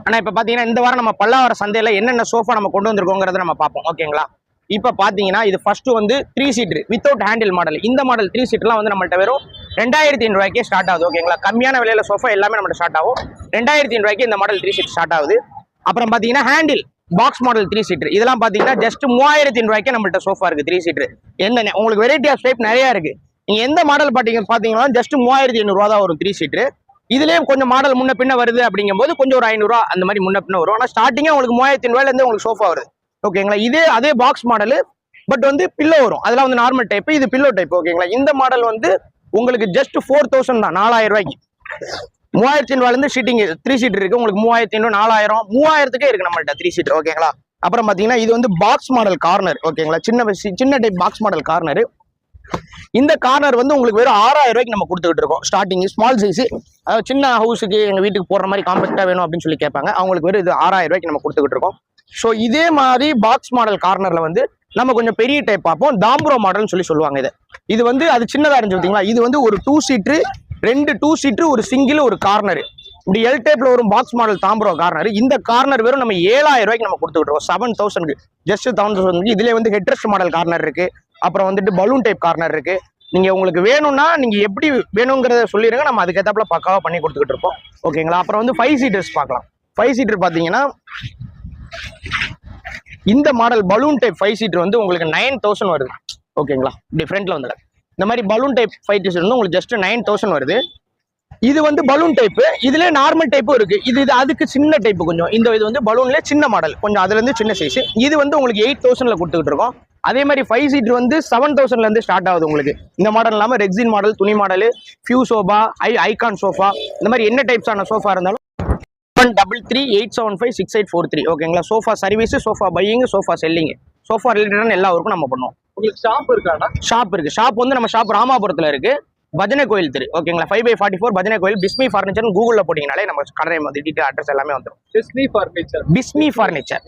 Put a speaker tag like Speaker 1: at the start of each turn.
Speaker 1: ஆனால் இப்போ பார்த்தீங்கன்னா இந்த வாரம் நம்ம பல்லாவரம் சந்தையில் என்னென்ன சோஃபா நம்ம கொண்டு வந்திருக்கோங்கிறத நம்ம பார்ப்போம். ஓகேங்களா? இப்போ பார்த்தீங்கன்னா இது ஃபர்ஸ்ட் வந்து 3 சீட்டர் வித்தவுட் ஹேண்டில் மாடல். இந்த மாடல் 3 சீட்டர்லாம் வந்து நம்மள்ட்ட வெறும் 2500 ரூபாய்க்கே ஸ்டார்ட் ஆகுது. ஓகேங்களா? கம்மியான விலையில சோஃபா எல்லாமே நம்மள்ட்ட ஸ்டார்ட் ஆகும். 2500 ரூபாய்க்கு இந்த மாடல் 3 சீட் ஸ்டார்ட் ஆகுது. அப்புறம் பார்த்தீங்கன்னா ஹேண்டில் பாக்ஸ் மாடல் 3 சீட்டர் இதெல்லாம் பார்த்தீங்கன்னா ஜஸ்ட் 3000 ரூபாய்க்கு நம்மள்ட்ட சோஃபா இருக்கு 3 சீட்டர். என்ன உங்களுக்கு வெரைட்டி ஆஃப் டைப் நிறைய இருக்கு. நீங்க எந்த மாடல் பார்த்தீங்கன்னா ஜஸ்ட் 3500 ரூபா தான் வரும் 3 சீட்டர். இதுலயும் கொஞ்சம் மாடல் முன்ன பின்ன வருது அப்படிங்கும்போது கொஞ்சம் ஒரு 500 ரூபா அந்த மாதிரி முன்ன பின்ன வரும். ஆனால் ஸ்டார்டிங்கே உங்களுக்கு 3000 ரூபாயில இருந்து உங்களுக்கு சோஃபா வருது. ஓகேங்களா? அதே பாக்ஸ் மாடல் பட் வந்து பில்லோ வரும். அதெல்லாம் வந்து நார்மல் டைப், இது பில்லோ டைப். ஓகேங்களா? இந்த மாடல் வந்து உங்களுக்கு ஜஸ்ட் 4000 தான், 4000 ரூபாய்க்கு. 3000 ரூபாயில இருந்து ஷீட்டிங் 3 சீட்டர் இருக்கு. உங்களுக்கு 3500, 4000, 3000க்கே இருக்கு நம்மள்ட்ட 3 சீட்டர். ஓகேங்களா? அப்புறம் பாத்தீங்கன்னா இது வந்து பாக்ஸ் மாடல் கார்னர். ஓகேங்களா? சின்ன டைப் பாக்ஸ் மாடல் கார்னர். இந்த கார்னர் வந்து உங்களுக்கு வெறும் 6000 ரூபாய்க்கு நம்ம கொடுத்துக்கிட்டு இருக்கோம். ஸ்டார்டிங் ஸ்மால் சைஸ், அதாவது சின்ன ஹவுஸுக்கு எங்க வீட்டுக்கு போடுற மாதிரி காம்பேக்டா வேணும் அப்படின்னு சொல்லி கேட்பாங்க. அவங்களுக்கு வெறும் இது 6000 ரூபாய்க்கு நம்ம கொடுத்துக்கிட்டு இருக்கோம். ஸோ இதே மாதிரி பாக்ஸ் மாடல் கார்னர்ல வந்து நம்ம கொஞ்சம் பெரிய டைப் பார்ப்போம். தாம்பரோ மாடல்னு சொல்லுவாங்க. இது வந்து அது சின்னதா இருந்துச்சு பார்த்தீங்களா? இது வந்து ஒரு 2 சீட்டர், 2 சீட்டர், ஒரு சிங்கிள், ஒரு கார்னர், இப்படி எல் டைப்ல ஒரு பாக்ஸ் மாடல் தாம்பரோ கார்னர். இந்த கார்னர் வெறும் நம்ம 7000 ரூபாய்க்கு நம்ம கொடுத்துக்கிட்டு இருக்கோம். 7000 ஜஸ்ட் 1000. இதுல வந்து ஹெட்ரெஸ்ட் மாடல் கார்னர் இருக்கு. அப்புறம் வந்துட்டு பலூன் டைப் கார்னர் இருக்கு. நீங்க உங்களுக்கு வேணும்னா நீங்க எப்படி வேணுங்கிறத சொல்லிடுங்க, நம்ம அதுக்கேற்றாப்புல பக்காவா பண்ணி கொடுத்துக்கிட்டு இருப்போம். ஓகேங்களா? அப்புறம் வந்து 5 சீட்டர்ஸ் பார்க்கலாம். 5 சீட்டர் பாத்தீங்கன்னா இந்த மாடல் பலூன் டைப் 5 சீட்டர் வந்து உங்களுக்கு 9000 வருது. ஓகேங்களா? டிஃப்ரெண்ட்ல வந்து இந்த மாதிரி பலூன் டைப் 5 சீட்டர் வந்து உங்களுக்கு ஜஸ்ட் 9000 வருது. இது வந்து பலூன் டைப். இதுல நார்மல் டைப்பும் இருக்கு. இது அதுக்கு சின்ன டைப் கொஞ்சம். இது வந்து பலூன்ல சின்ன மாடல், கொஞ்சம் அதுல இருந்து சின்ன சைஸ். இது வந்து உங்களுக்கு 8000ல கொடுத்துக்கிட்டு இருக்கோம். அதே மாதிரி 5 சீட்டர் வந்து 7000ல இருந்து ஸ்டார்ட் ஆகுது உங்களுக்கு. இந்த மாடல் இல்லாம ரெக்ஸின் மாடல், துணி model, few sofa, icon sofa, இந்த மாதிரி என்ன டைப்ஸான சோஃபா இருந்தாலும் 7338756843. ஓகேங்களா? Sofa service, sofa buying, sofa selling, sofa ரிலேட்டடான எல்லா ஒர்க்கும் நம்ம பண்ணுவோம்.
Speaker 2: உங்களுக்கு ஷாப் இருக்காடா?
Speaker 1: ஷாப் இருக்கு. ஷாப் வந்து நம்ம ஷாப் ராமாபுரத்துல இருக்கு, பஜனை கோயில் தெரு. ஓகேங்களா? 5/44 பஜனை கோயில். பிஸ்மி ஃபர்னிச்சர் கூகுள்ல போட்டீங்கனாலே நம்ம கடை டீட்டெயில் அட்ரஸ் எல்லாமே வந்துடும்.
Speaker 2: பிஸ்மி ஃபர்னிச்சர்.
Speaker 1: பிஸ்மி ஃபர்னிச்சர்.